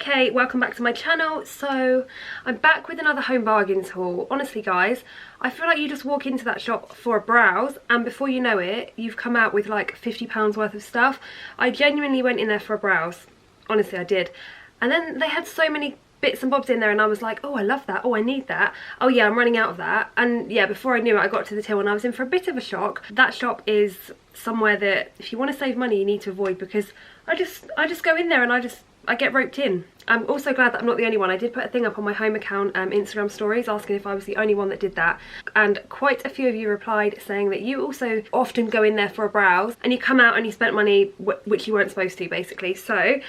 Okay, welcome back to my channel. So I'm back with another home bargains haul. Honestly guys, I feel like you just walk into that shop for a browse and before you know it, you've come out with like £50 worth of stuff. I genuinely went in there for a browse. Honestly, I did. And then they had so many bits and bobs in there and I was like, oh, I love that. Oh, I need that. Oh yeah, I'm running out of that. And yeah, before I knew it, I got to the till and I was in for a bit of a shock. That shop is somewhere that if you want to save money, you need to avoid because I just go in there and I get roped in. I'm also glad that I'm not the only one. I did put a thing up on my home account Instagram stories asking if I was the only one that did that, and quite a few of you replied saying that you also often go in there for a browse and you come out and you spent money which you weren't supposed to, basically. So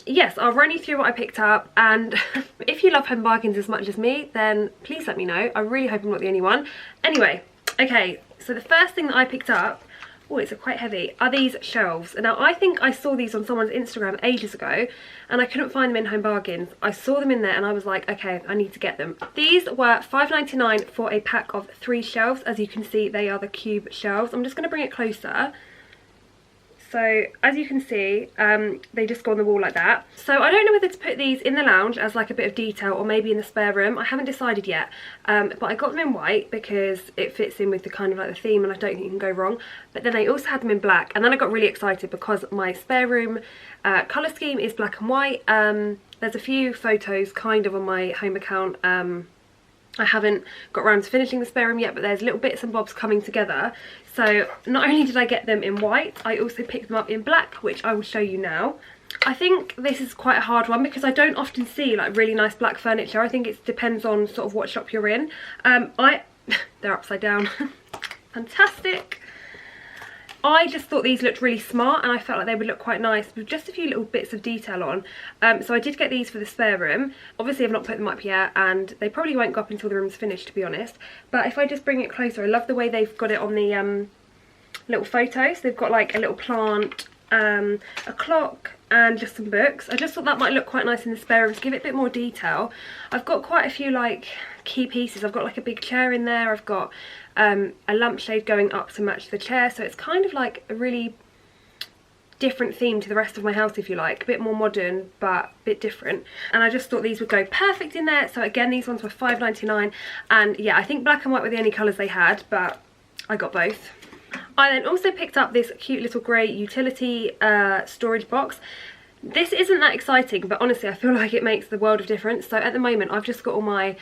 yes, I'll run you through what I picked up, and if you love home bargains as much as me, then please let me know. I really hope I'm not the only one. Anyway, okay, so the first thing that I picked up, oh, it's quite heavy, are these shelves. Now I think I saw these on someone's Instagram ages ago and I couldn't find them in home bargains. I saw them in there and I was like, okay, I need to get them. These were $5.99 for a pack of 3 shelves. As you can see, they are the cube shelves. I'm just going to bring it closer. So as you can see, they just go on the wall like that. So I don't know whether to put these in the lounge as like a bit of detail or maybe in the spare room. I haven't decided yet, but I got them in white because it fits in with the kind of like the theme and I don't think you can go wrong. But then I also had them in black, and then I got really excited because my spare room colour scheme is black and white. There's a few photos kind of on my home account. I haven't got around to finishing the spare room yet, but there's little bits and bobs coming together. So not only did I get them in white, I also picked them up in black, which I will show you now. I think this is quite a hard one because I don't often see like really nice black furniture. I think it depends on sort of what shop you're in. They're upside down. Fantastic. I just thought these looked really smart and I felt like they would look quite nice with just a few little bits of detail on. So I did get these for the spare room. Obviously I've not put them up yet and they probably won't go up until the room's finished, to be honest. But if I just bring it closer, I love the way they've got it on the little photos. They've got like a little plant, a clock and just some books. I just thought that might look quite nice in the spare room to give it a bit more detail. I've got quite a few like key pieces. I've got like a big chair in there. I've got a lampshade going up to match the chair, so it's kind of like a really different theme to the rest of my house, if you like. A bit more modern but a bit different, and I just thought these would go perfect in there. So again, these ones were $5.99, and yeah, I think black and white were the only colours they had, but I got both. I then also picked up this cute little grey utility storage box. This isn't that exciting, but honestly I feel like it makes the world of difference. So at the moment I've just got all my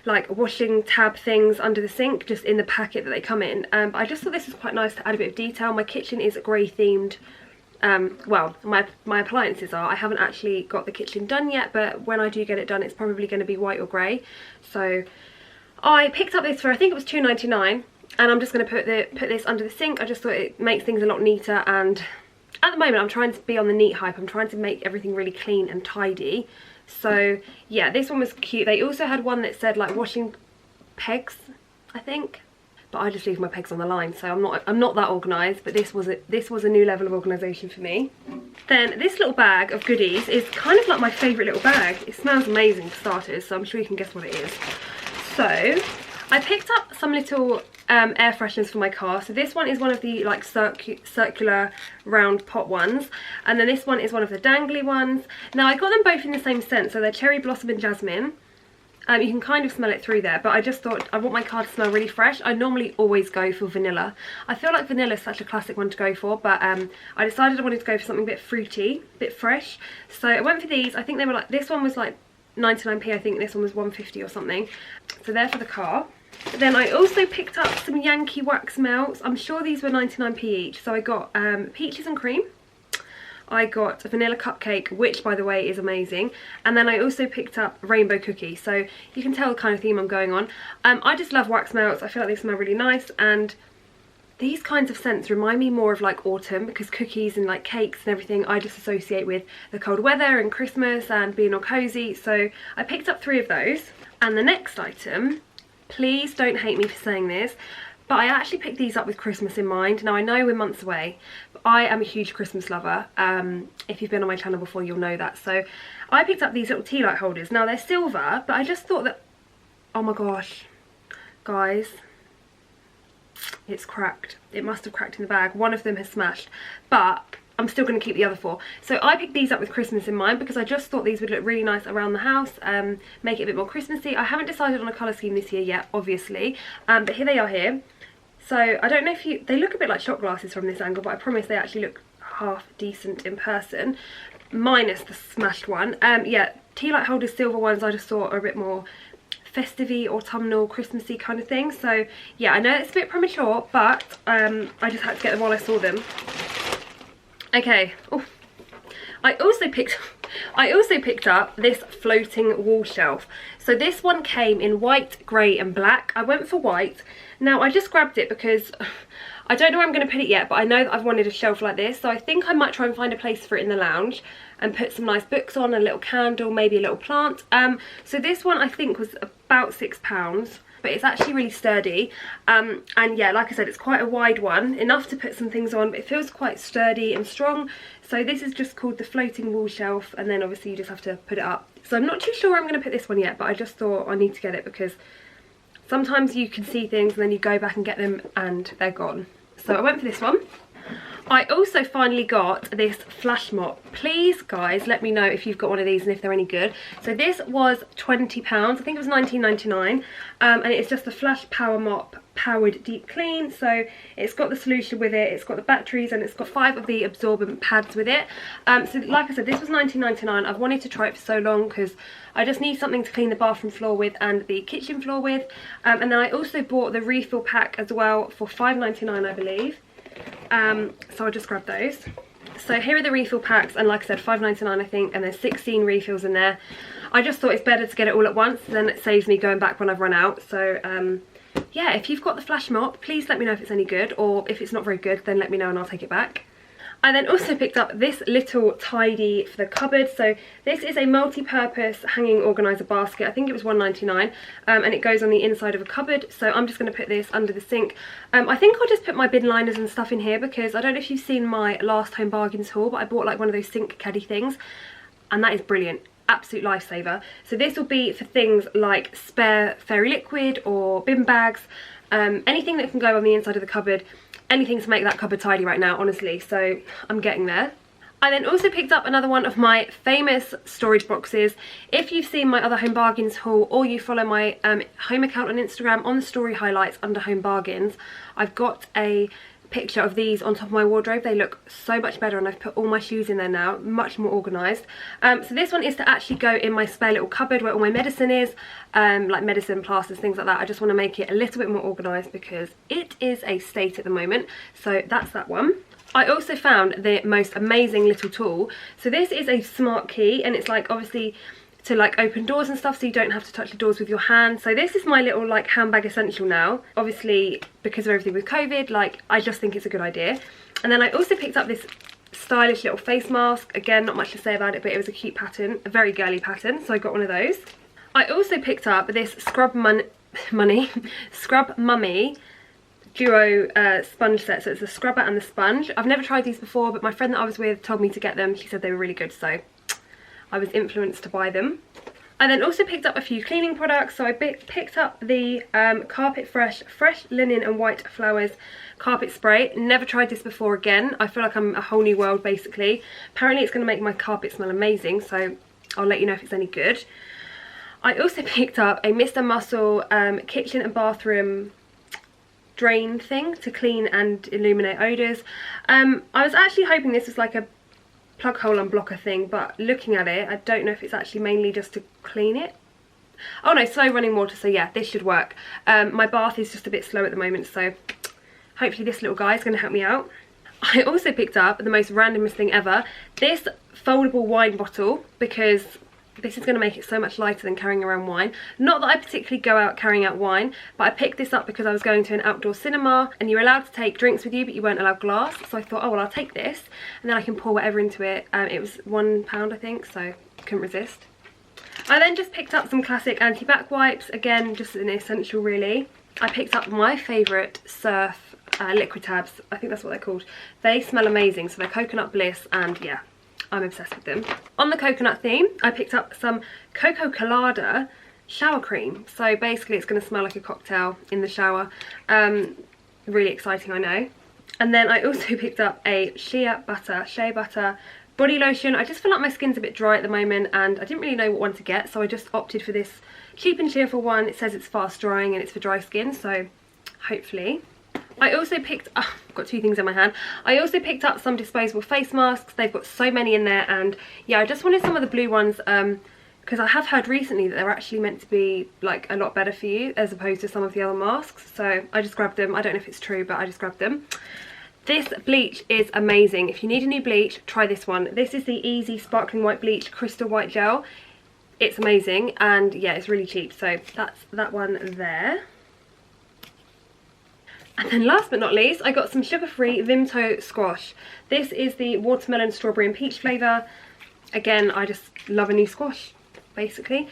like washing tab things under the sink just in the packet that they come in, but I just thought this was quite nice to add a bit of detail. My kitchen is grey themed. Well, my appliances are. I haven't actually got the kitchen done yet, but when I do get it done it's probably going to be white or grey. So I picked up this for, I think it was $2.99, and I'm just going to put this under the sink. I just thought it makes things a lot neater, and at the moment I'm trying to be on the neat hype. I'm trying to make everything really clean and tidy. So yeah, this one was cute. They also had one that said like washing pegs, I think, but I just leave my pegs on the line, so I'm not that organised. But this was a new level of organisation for me. Then this little bag of goodies is kind of like my favourite little bag. It smells amazing for starters, so I'm sure you can guess what it is. So I picked up some little air fresheners for my car. So this one is one of the like circular round pot ones, and then this one is one of the dangly ones. Now I got them both in the same scent, so they're cherry blossom and jasmine. You can kind of smell it through there, but I just thought I want my car to smell really fresh. I normally always go for vanilla. I feel like vanilla is such a classic one to go for, but I decided I wanted to go for something a bit fruity, a bit fresh. So I went for these. I think they were like, this one was like 99p, I think this one was 150 or something. So they're for the car. But then I also picked up some Yankee wax melts. I'm sure these were 99p each. So I got peaches and cream. I got a vanilla cupcake, which by the way is amazing. And then I also picked up rainbow cookie. So you can tell the kind of theme I'm going on. I just love wax melts. I feel like they smell really nice. And these kinds of scents remind me more of like autumn, because cookies and like cakes and everything I just associate with the cold weather and Christmas and being all cozy. So I picked up 3 of those. And the next item, please don't hate me for saying this, but I actually picked these up with Christmas in mind. Now I know we're months away, but I am a huge Christmas lover. If you've been on my channel before, you'll know that. So I picked up these little tea light holders. Now they're silver, but I just thought that, oh my gosh, guys, it's cracked. It must have cracked in the bag. One of them has smashed, but I'm still going to keep the other 4. So I picked these up with Christmas in mind because I just thought these would look really nice around the house, make it a bit more Christmassy. I haven't decided on a colour scheme this year yet, obviously, but here they are here. So I don't know if they look a bit like shot glasses from this angle, but I promise they actually look half decent in person, minus the smashed one. Yeah, tea light holders, silver ones, I just thought are a bit more festive-y, autumnal, Christmassy kind of thing. So yeah, I know it's a bit premature, but I just had to get them while I saw them. Okay. Oh, I also picked up this floating wall shelf. So this one came in white, grey and black. I went for white. Now I just grabbed it because I don't know where I'm going to put it yet, but I know that I've wanted a shelf like this, so I think I might try and find a place for it in the lounge and put some nice books on, a little candle, maybe a little plant. So this one I think was about £6, but it's actually really sturdy. And yeah, like I said, it's quite a wide one, enough to put some things on, but it feels quite sturdy and strong. So this is just called the floating wall shelf, and then obviously you just have to put it up. So I'm not too sure where I'm going to put this one yet, but I just thought I need to get it because sometimes you can see things and then you go back and get them and they're gone. So I went for this one. I also finally got this flash mop. Please guys, let me know if you've got one of these and if they're any good. So this was £20, I think it was £19.99, and it's just the Flash Power Mop Powered Deep Clean. So it's got the solution with it, it's got the batteries, and it's got 5 of the absorbent pads with it. So like I said, this was £19.99. I've wanted to try it for so long because I just need something to clean the bathroom floor with and the kitchen floor with. And then I also bought the refill pack as well for £5.99, I believe. So I'll just grab those. So here are the refill packs, and like I said, £5.99 I think, and there's 16 refills in there. I just thought it's better to get it all at once, then it saves me going back when I've run out. So yeah, if you've got the Flash Mop, please let me know if it's any good, or if it's not very good, then let me know and I'll take it back. I then also picked up this little tidy for the cupboard. So this is a multi-purpose hanging organiser basket. I think it was £1.99, and it goes on the inside of a cupboard. So I'm just going to put this under the sink. I think I'll just put my bin liners and stuff in here because I don't know if you've seen my last Home Bargains haul, but I bought like one of those sink caddy things, and that is brilliant. Absolute lifesaver. So this will be for things like spare fairy liquid or bin bags, anything that can go on the inside of the cupboard. Anything to make that cupboard tidy right now, honestly, so I'm getting there. I then also picked up another one of my famous storage boxes. If you've seen my other Home Bargains haul, or you follow my home account on Instagram, on the story highlights under Home Bargains, I've got a picture of these on top of my wardrobe. They look so much better, and I've put all my shoes in there now, much more organised. So this one is to actually go in my spare little cupboard where all my medicine is, like medicine, plasters, things like that. I just want to make it a little bit more organised because it is a state at the moment. So that's that one. I also found the most amazing little tool. So this is a smart key, and it's like obviously to like open doors and stuff, so you don't have to touch the doors with your hand. So this is my little like handbag essential now, obviously because of everything with COVID. Like, I just think it's a good idea. And then I also picked up this stylish little face mask. Again, not much to say about it, but it was a cute pattern, a very girly pattern, so I got one of those. I also picked up this Scrub Mummy duo sponge set. So it's the scrubber and the sponge. I've never tried these before, but my friend that I was with told me to get them. She said they were really good, so I was influenced to buy them. I then also picked up a few cleaning products. So I picked up the Carpet Fresh Linen and White Flowers carpet spray. Never tried this before again. I feel like I'm a whole new world basically. Apparently it's going to make my carpet smell amazing, so I'll let you know if it's any good. I also picked up a Mr. Muscle kitchen and bathroom drain thing to clean and illuminate odours. I was actually hoping this was like a plug hole unblocker thing, but looking at it, I don't know if it's actually mainly just to clean it. Oh no, slow running water, so yeah, this should work. My bath is just a bit slow at the moment, so hopefully this little guy is going to help me out. I also picked up the most randomest thing ever, this foldable wine bottle, because this is going to make it so much lighter than carrying around wine. Not that I particularly go out carrying out wine, but I picked this up because I was going to an outdoor cinema and you're allowed to take drinks with you, but you weren't allowed glass. So I thought, oh well, I'll take this and then I can pour whatever into it. It was £1 I think, so couldn't resist. I then just picked up some classic anti-back wipes, again just an essential really. I picked up my favourite Surf liquid tabs, I think that's what they're called. They smell amazing, so they're Coconut Bliss, and yeah, I'm obsessed with them. On the coconut theme, I picked up some Coco Colada shower cream. So basically it's going to smell like a cocktail in the shower. Really exciting, I know. And then I also picked up a Shea butter body lotion. I just feel like my skin's a bit dry at the moment and I didn't really know what one to get, so I just opted for this cheap and cheerful one. It says it's fast drying and it's for dry skin, so hopefully. I also picked up, I've got two things in my hand. I also picked up some disposable face masks. They've got so many in there, and yeah, I just wanted some of the blue ones because I have heard recently that they're actually meant to be like a lot better for you as opposed to some of the other masks. So I just grabbed them. I don't know if it's true, but I just grabbed them. This bleach is amazing. If you need a new bleach, try this one. This is the Easy Sparkling White Bleach Crystal White Gel. It's amazing, and yeah, it's really cheap. So that's that one there. And then last but not least, I got some sugar-free Vimto squash. This is the watermelon, strawberry and peach flavour. Again, I just love a new squash, basically.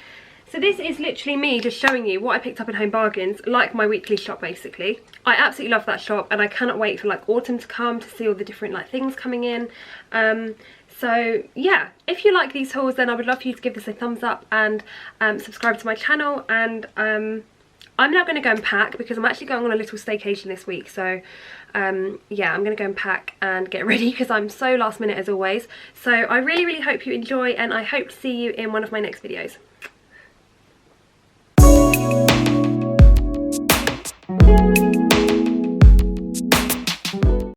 So this is literally me just showing you what I picked up in Home Bargains, like my weekly shop basically. I absolutely love that shop and I cannot wait for like autumn to come to see all the different like things coming in. So yeah, if you like these hauls, then I would love for you to give this a thumbs up and subscribe to my channel. And I'm now going to go and pack because I'm actually going on a little staycation this week. So yeah, I'm going to go and pack and get ready because I'm so last minute as always. So I really hope you enjoy, and I hope to see you in one of my next videos.